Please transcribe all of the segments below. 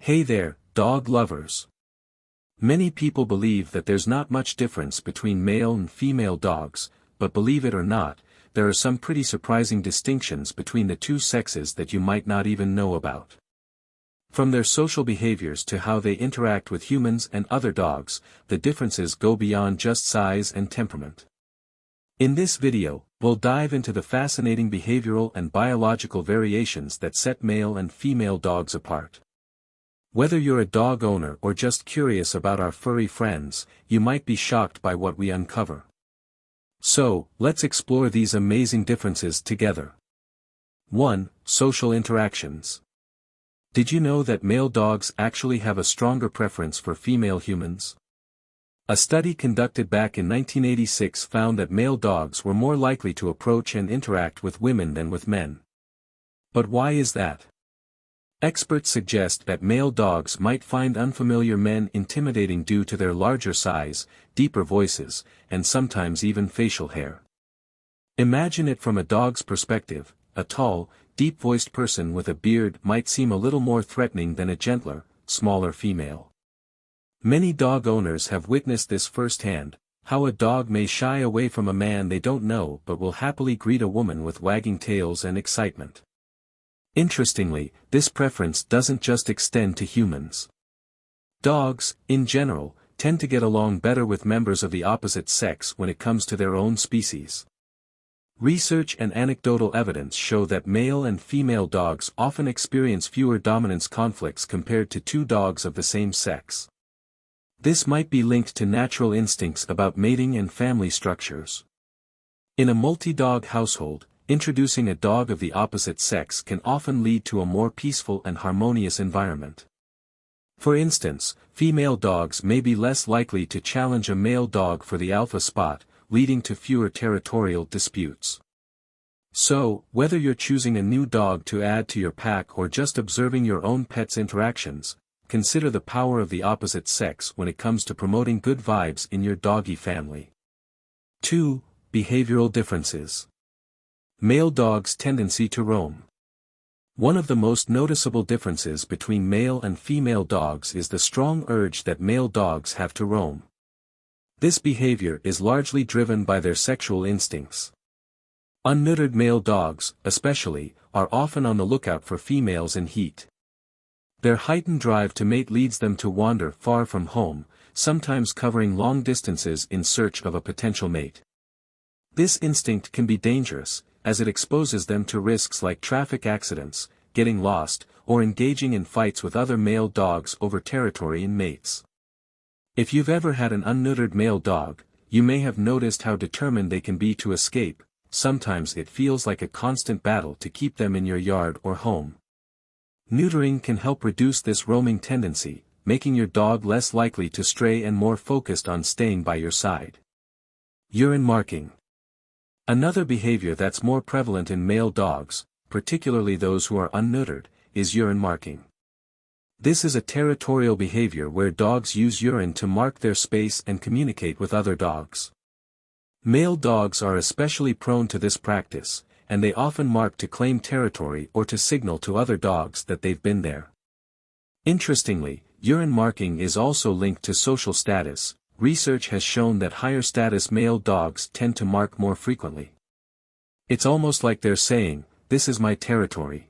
Hey there, dog lovers. Many people believe that there's not much difference between male and female dogs, but believe it or not, there are some pretty surprising distinctions between the two sexes that you might not even know about. From their social behaviors to how they interact with humans and other dogs, the differences go beyond just size and temperament. In this video, we'll dive into the fascinating behavioral and biological variations that set male and female dogs apart. Whether you're a dog owner or just curious about our furry friends, you might be shocked by what we uncover. So, let's explore these amazing differences together. 1. Social interactions. Did you know that male dogs actually have a stronger preference for female humans? A study conducted back in 1986 found that male dogs were more likely to approach and interact with women than with men. But why is that? Experts suggest that male dogs might find unfamiliar men intimidating due to their larger size, deeper voices, and sometimes even facial hair. Imagine it from a dog's perspective. A tall, deep-voiced person with a beard might seem a little more threatening than a gentler, smaller female. Many dog owners have witnessed this firsthand, how a dog may shy away from a man they don't know but will happily greet a woman with wagging tails and excitement. Interestingly, this preference doesn't just extend to humans. Dogs, in general, tend to get along better with members of the opposite sex when it comes to their own species. Research and anecdotal evidence show that male and female dogs often experience fewer dominance conflicts compared to two dogs of the same sex. This might be linked to natural instincts about mating and family structures. In a multi-dog household, introducing a dog of the opposite sex can often lead to a more peaceful and harmonious environment. For instance, female dogs may be less likely to challenge a male dog for the alpha spot, leading to fewer territorial disputes. So, whether you're choosing a new dog to add to your pack or just observing your own pet's interactions, consider the power of the opposite sex when it comes to promoting good vibes in your doggy family. 2. Behavioral differences. Male dogs' tendency to roam. One of the most noticeable differences between male and female dogs is the strong urge that male dogs have to roam. This behavior is largely driven by their sexual instincts. Unneutered male dogs, especially, are often on the lookout for females in heat. Their heightened drive to mate leads them to wander far from home, sometimes covering long distances in search of a potential mate. This instinct can be dangerous, as it exposes them to risks like traffic accidents, getting lost, or engaging in fights with other male dogs over territory and mates. If you've ever had an unneutered male dog, you may have noticed how determined they can be to escape. Sometimes it feels like a constant battle to keep them in your yard or home. Neutering can help reduce this roaming tendency, making your dog less likely to stray and more focused on staying by your side. Urine marking. Another behavior that's more prevalent in male dogs, particularly those who are unneutered, is urine marking. This is a territorial behavior where dogs use urine to mark their space and communicate with other dogs. Male dogs are especially prone to this practice, and they often mark to claim territory or to signal to other dogs that they've been there. Interestingly, urine marking is also linked to social status. Research has shown that higher status male dogs tend to mark more frequently. It's almost like they're saying, "This is my territory."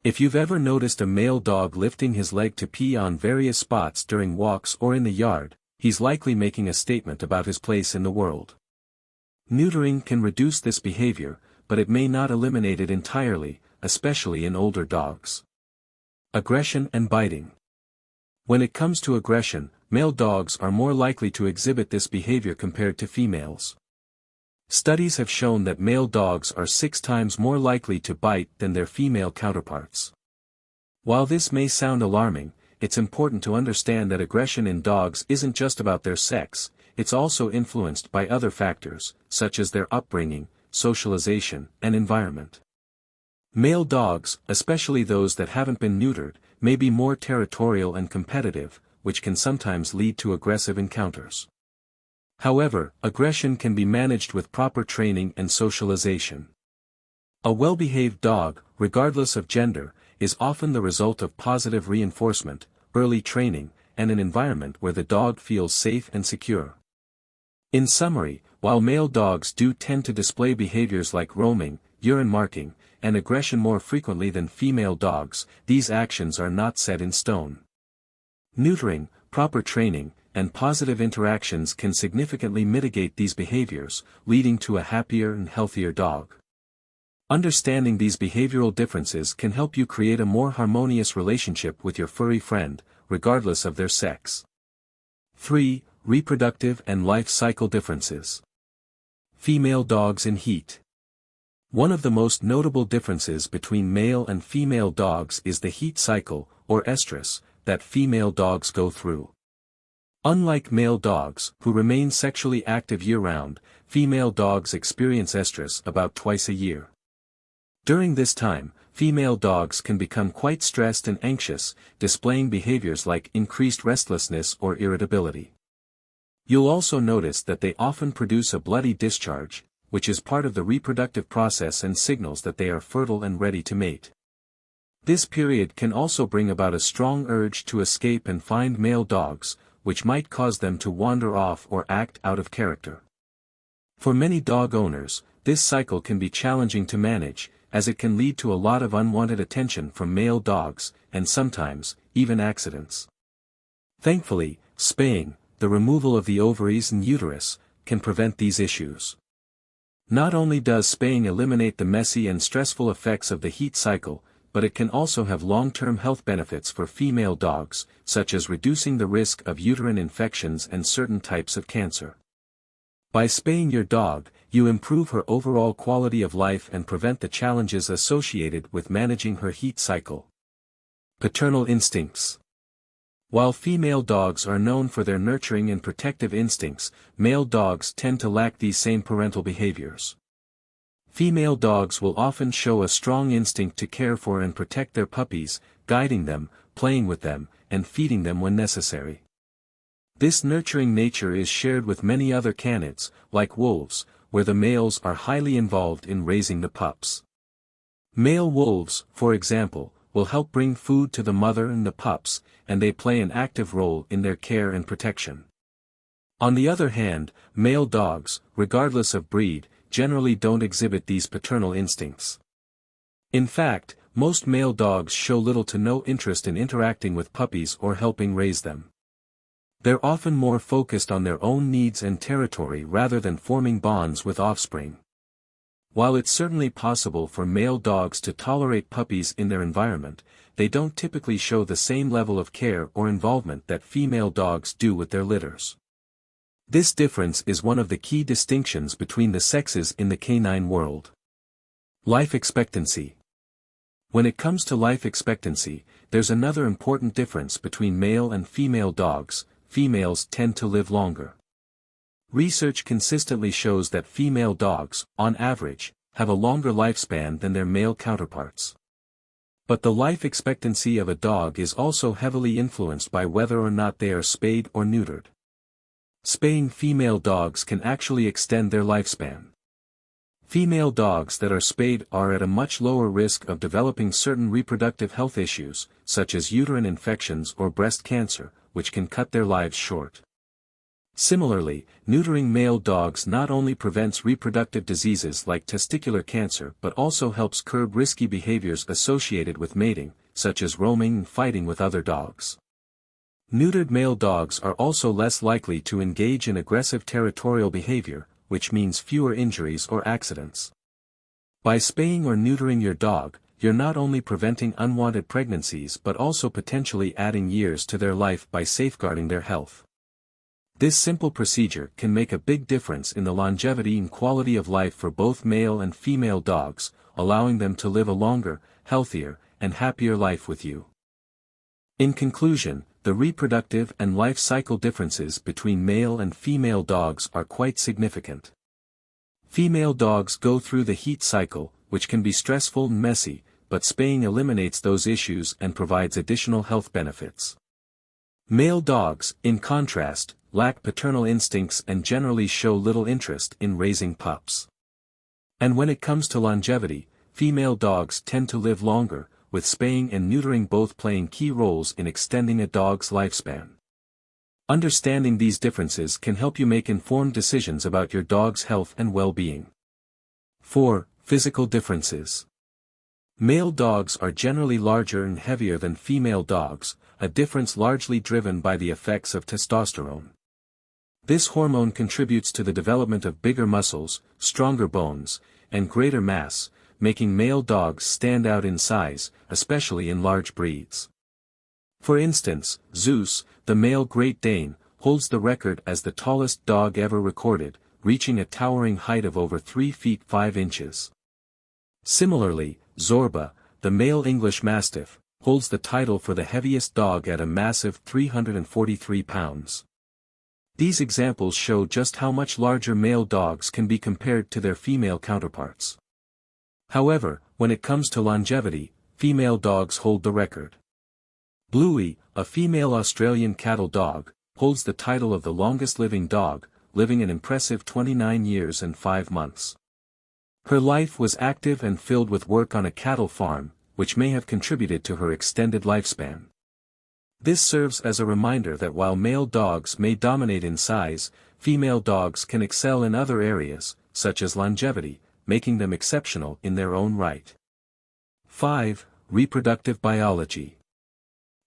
If you've ever noticed a male dog lifting his leg to pee on various spots during walks or in the yard, he's likely making a statement about his place in the world. Neutering can reduce this behavior, but it may not eliminate it entirely, especially in older dogs. Aggression and biting. When it comes to aggression, male dogs are more likely to exhibit this behavior compared to females. Studies have shown that male dogs are 6 times more likely to bite than their female counterparts. While this may sound alarming, it's important to understand that aggression in dogs isn't just about their sex, it's also influenced by other factors, such as their upbringing, socialization, and environment. Male dogs, especially those that haven't been neutered, may be more territorial and competitive, which can sometimes lead to aggressive encounters. However, aggression can be managed with proper training and socialization. A well-behaved dog, regardless of gender, is often the result of positive reinforcement, early training, and an environment where the dog feels safe and secure. In summary, while male dogs do tend to display behaviors like roaming, urine marking, and aggression more frequently than female dogs, these actions are not set in stone. Neutering, proper training, and positive interactions can significantly mitigate these behaviors, leading to a happier and healthier dog. Understanding these behavioral differences can help you create a more harmonious relationship with your furry friend, regardless of their sex. 3. Reproductive and life cycle differences. Female dogs in heat. One of the most notable differences between male and female dogs is the heat cycle, or estrus, that female dogs go through. Unlike male dogs, who remain sexually active year-round, female dogs experience estrus about twice a year. During this time, female dogs can become quite stressed and anxious, displaying behaviors like increased restlessness or irritability. You'll also notice that they often produce a bloody discharge, which is part of the reproductive process and signals that they are fertile and ready to mate. This period can also bring about a strong urge to escape and find male dogs, which might cause them to wander off or act out of character. For many dog owners, this cycle can be challenging to manage, as it can lead to a lot of unwanted attention from male dogs, and sometimes, even accidents. Thankfully, spaying, the removal of the ovaries and uterus, can prevent these issues. Not only does spaying eliminate the messy and stressful effects of the heat cycle, but it can also have long-term health benefits for female dogs, such as reducing the risk of uterine infections and certain types of cancer. By spaying your dog, you improve her overall quality of life and prevent the challenges associated with managing her heat cycle. Paternal instincts. While female dogs are known for their nurturing and protective instincts, male dogs tend to lack these same parental behaviors. Female dogs will often show a strong instinct to care for and protect their puppies, guiding them, playing with them, and feeding them when necessary. This nurturing nature is shared with many other canids, like wolves, where the males are highly involved in raising the pups. Male wolves, for example, will help bring food to the mother and the pups, and they play an active role in their care and protection. On the other hand, male dogs, regardless of breed, generally don't exhibit these paternal instincts. In fact, most male dogs show little to no interest in interacting with puppies or helping raise them. They're often more focused on their own needs and territory rather than forming bonds with offspring. While it's certainly possible for male dogs to tolerate puppies in their environment, they don't typically show the same level of care or involvement that female dogs do with their litters. This difference is one of the key distinctions between the sexes in the canine world. Life expectancy. When it comes to life expectancy, there's another important difference between male and female dogs. Females tend to live longer. Research consistently shows that female dogs, on average, have a longer lifespan than their male counterparts. But the life expectancy of a dog is also heavily influenced by whether or not they are spayed or neutered. Spaying female dogs can actually extend their lifespan. Female dogs that are spayed are at a much lower risk of developing certain reproductive health issues, such as uterine infections or breast cancer, which can cut their lives short. Similarly, neutering male dogs not only prevents reproductive diseases like testicular cancer but also helps curb risky behaviors associated with mating, such as roaming and fighting with other dogs. Neutered male dogs are also less likely to engage in aggressive territorial behavior, which means fewer injuries or accidents. By spaying or neutering your dog, you're not only preventing unwanted pregnancies but also potentially adding years to their life by safeguarding their health. This simple procedure can make a big difference in the longevity and quality of life for both male and female dogs, allowing them to live a longer, healthier, and happier life with you. In conclusion, the reproductive and life cycle differences between male and female dogs are quite significant. Female dogs go through the heat cycle, which can be stressful and messy, but spaying eliminates those issues and provides additional health benefits. Male dogs, in contrast, lack paternal instincts and generally show little interest in raising pups. And when it comes to longevity, female dogs tend to live longer, with spaying and neutering both playing key roles in extending a dog's lifespan. Understanding these differences can help you make informed decisions about your dog's health and well-being. 4. Physical differences. Male dogs are generally larger and heavier than female dogs, a difference largely driven by the effects of testosterone. This hormone contributes to the development of bigger muscles, stronger bones, and greater mass, making male dogs stand out in size, especially in large breeds. For instance, Zeus, the male Great Dane, holds the record as the tallest dog ever recorded, reaching a towering height of over 3 feet 5 inches. Similarly, Zorba, the male English Mastiff, holds the title for the heaviest dog at a massive 343 pounds. These examples show just how much larger male dogs can be compared to their female counterparts. However, when it comes to longevity, female dogs hold the record. Bluey, a female Australian cattle dog, holds the title of the longest living dog, living an impressive 29 years and 5 months. Her life was active and filled with work on a cattle farm, which may have contributed to her extended lifespan. This serves as a reminder that while male dogs may dominate in size, female dogs can excel in other areas, such as longevity, making them exceptional in their own right. 5. Reproductive biology.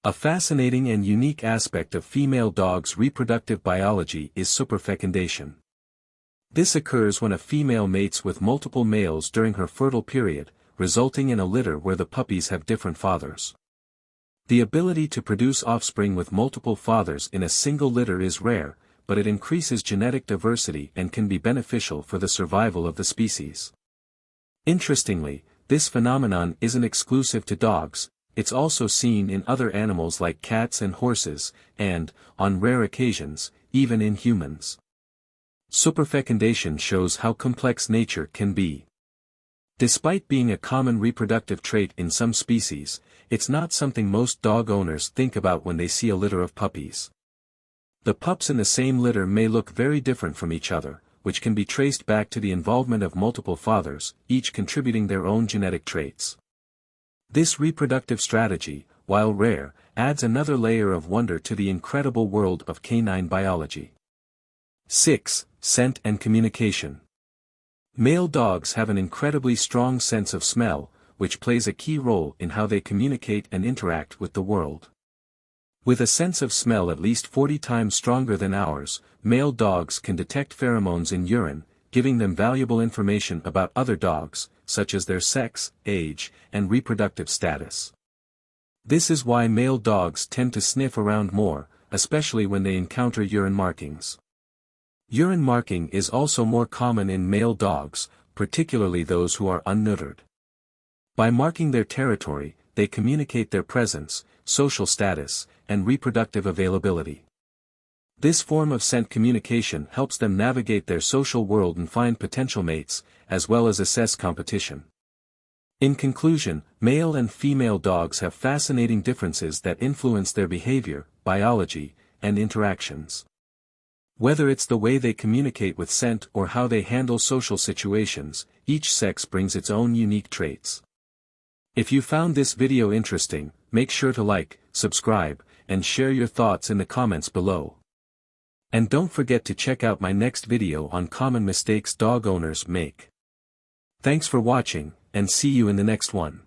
A fascinating and unique aspect of female dogs' reproductive biology is superfecundation. This occurs when a female mates with multiple males during her fertile period, resulting in a litter where the puppies have different fathers. The ability to produce offspring with multiple fathers in a single litter is rare, but it increases genetic diversity and can be beneficial for the survival of the species. Interestingly, this phenomenon isn't exclusive to dogs, it's also seen in other animals like cats and horses, and, on rare occasions, even in humans. Superfecundation shows how complex nature can be. Despite being a common reproductive trait in some species, it's not something most dog owners think about when they see a litter of puppies. The pups in the same litter may look very different from each other, which can be traced back to the involvement of multiple fathers, each contributing their own genetic traits. This reproductive strategy, while rare, adds another layer of wonder to the incredible world of canine biology. 6. Scent and communication. Male dogs have an incredibly strong sense of smell, which plays a key role in how they communicate and interact with the world. With a sense of smell at least 40 times stronger than ours, male dogs can detect pheromones in urine, giving them valuable information about other dogs, such as their sex, age, and reproductive status. This is why male dogs tend to sniff around more, especially when they encounter urine markings. Urine marking is also more common in male dogs, particularly those who are unneutered. By marking their territory, they communicate their presence, social status, and reproductive availability. This form of scent communication helps them navigate their social world and find potential mates, as well as assess competition. In conclusion, male and female dogs have fascinating differences that influence their behavior, biology, and interactions. Whether it's the way they communicate with scent or how they handle social situations, each sex brings its own unique traits. If you found this video interesting, make sure to like, subscribe, and share your thoughts in the comments below. And don't forget to check out my next video on common mistakes dog owners make. Thanks for watching, and see you in the next one.